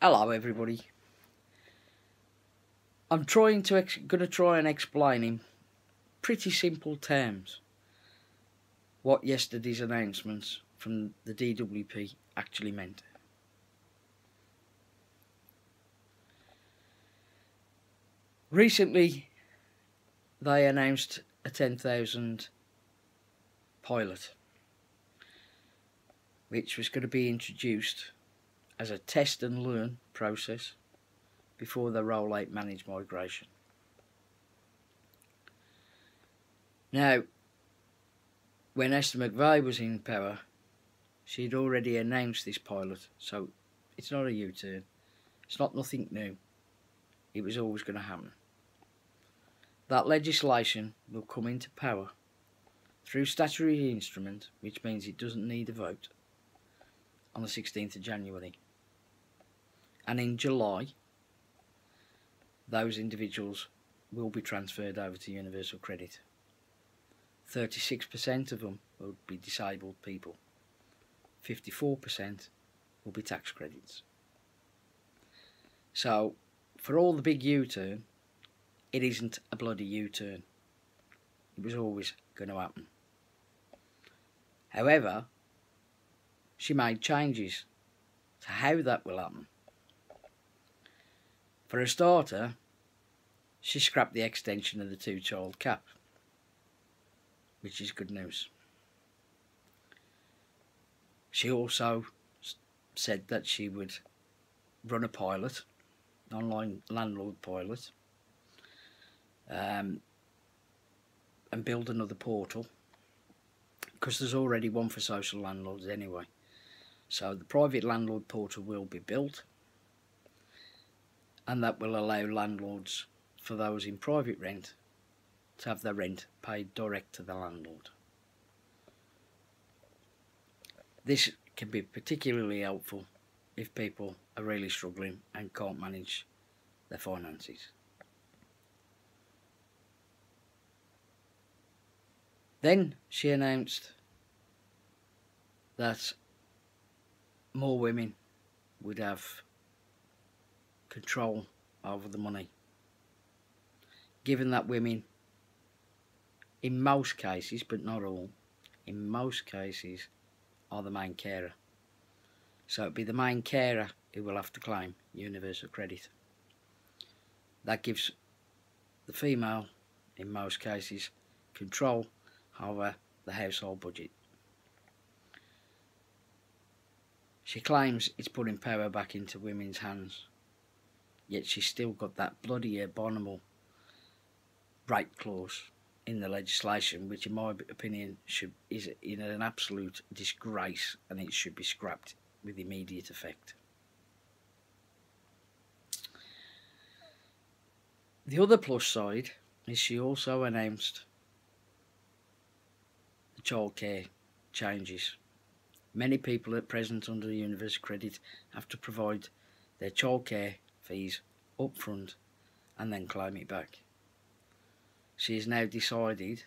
Hello everybody. I'm going to try and explain in pretty simple terms what yesterday's announcements from the DWP actually meant. Recently they announced a 10,000 pilot which was going to be introduced as a test and learn process before the roll out managed migration. Now, when Esther McVey was in power, she'd already announced this pilot, so it's not a U-turn. It's not nothing new. It was always going to happen. That legislation will come into power through statutory instrument, which means it doesn't need a vote, on the 16th of January. And in July, those individuals will be transferred over to Universal Credit. 36% of them will be disabled people. 54% will be tax credits. So, for all the big U-turn, it isn't a bloody U-turn. It was always going to happen. However, she made changes to how that will happen. For a starter, she scrapped the extension of the two-child cap, which is good news. She also said that she would run a pilot, online landlord pilot, and build another portal, because there's already one for social landlords anyway. So the private landlord portal will be built, and that will allow landlords, for those in private rent, to have their rent paid direct to the landlord. This can be particularly helpful if people are really struggling and can't manage their finances. Then she announced that more women would have control over the money, given that women, in most cases, but not all, in most cases, are the main carer. So it'd be the main carer who will have to claim Universal Credit. That gives the female, in most cases, control over the household budget. She claims it's putting power back into women's hands, yet she's still got that bloody abominable rape clause in the legislation, which in my opinion is in an absolute disgrace, and it should be scrapped with immediate effect. The other plus side is she also announced the childcare changes. Many people at present under Universal Credit have to provide their childcare fees up front and then claim it back. She has now decided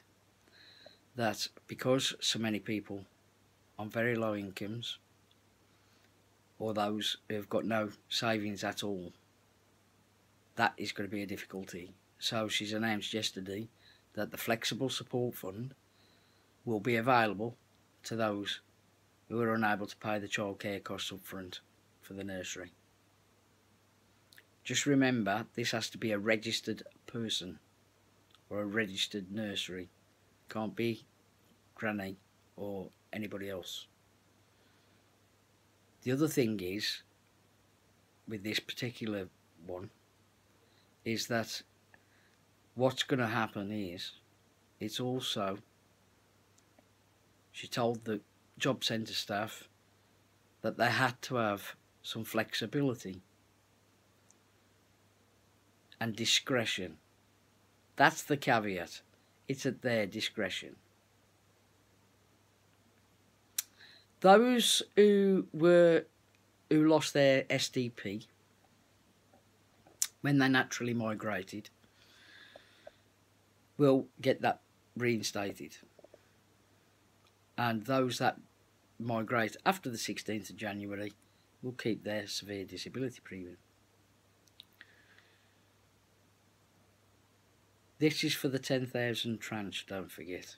that because so many people on very low incomes, or those who have got no savings at all, that is going to be a difficulty. So she's announced yesterday that the Flexible Support Fund will be available to those who are unable to pay the childcare costs up front for the nursery. Just remember, this has to be a registered person or a registered nursery. Can't be granny or anybody else. The other thing is, with this particular one, is that what's going to happen is, it's also, she told the job centre staff that they had to have some flexibility and discretion. That's the caveat. It's at their discretion. Those who lost their SDP when they naturally migrated will get that reinstated, and those that migrate after the 16th of January will keep their severe disability premium. This is for the 10,000 tranche, don't forget.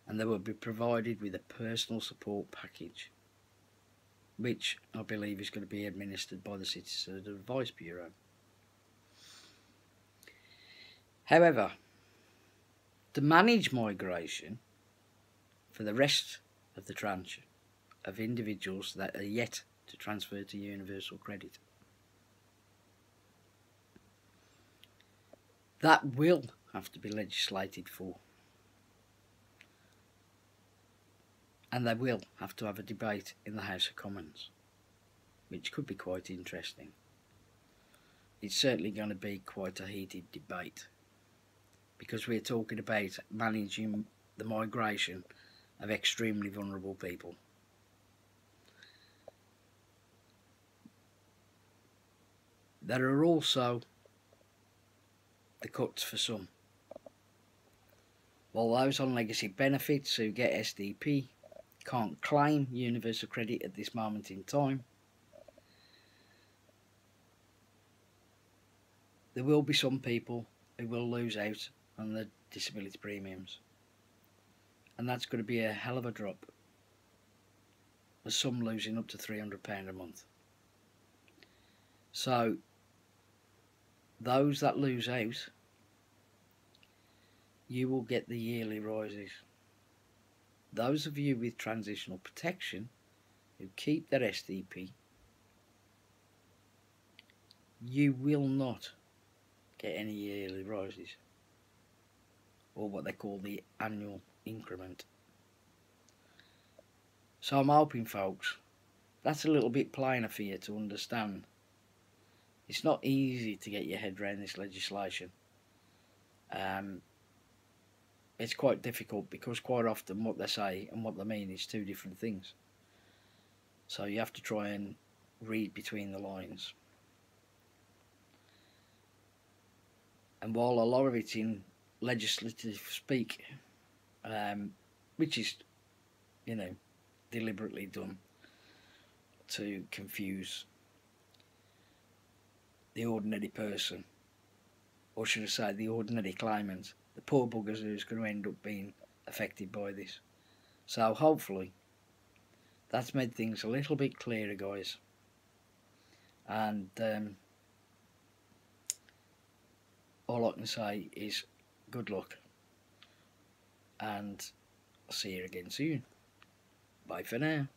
And they will be provided with a personal support package, which I believe is going to be administered by the Citizen Advice Bureau. However, to manage migration for the rest of the tranche of individuals that are yet to transfer to Universal Credit, that will have to be legislated for. And they will have to have a debate in the House of Commons, which could be quite interesting. It's certainly going to be quite a heated debate, because we're talking about managing the migration of extremely vulnerable people. There are also the cuts for some. While those on legacy benefits who get SDP can't claim Universal Credit at this moment in time, there will be some people who will lose out on the disability premiums, and that's going to be a hell of a drop, with some losing up to £300 a month. So those that lose out, you will get the yearly rises. Those of you with transitional protection who keep their SDP, you will not get any yearly rises, or what they call the annual increment. So I'm hoping, folks, that's a little bit plainer for you to understand. It's not easy to get your head around this legislation. It's quite difficult, because quite often what they say and what they mean is two different things. So you have to try and read between the lines. And while a lot of it's in legislative speak, which is, you know, deliberately done to confuse the ordinary person, or should I say the ordinary claimant, the poor buggers who's going to end up being affected by this. So hopefully that's made things a little bit clearer, guys. And all I can say is good luck, and I'll see you again soon. Bye for now.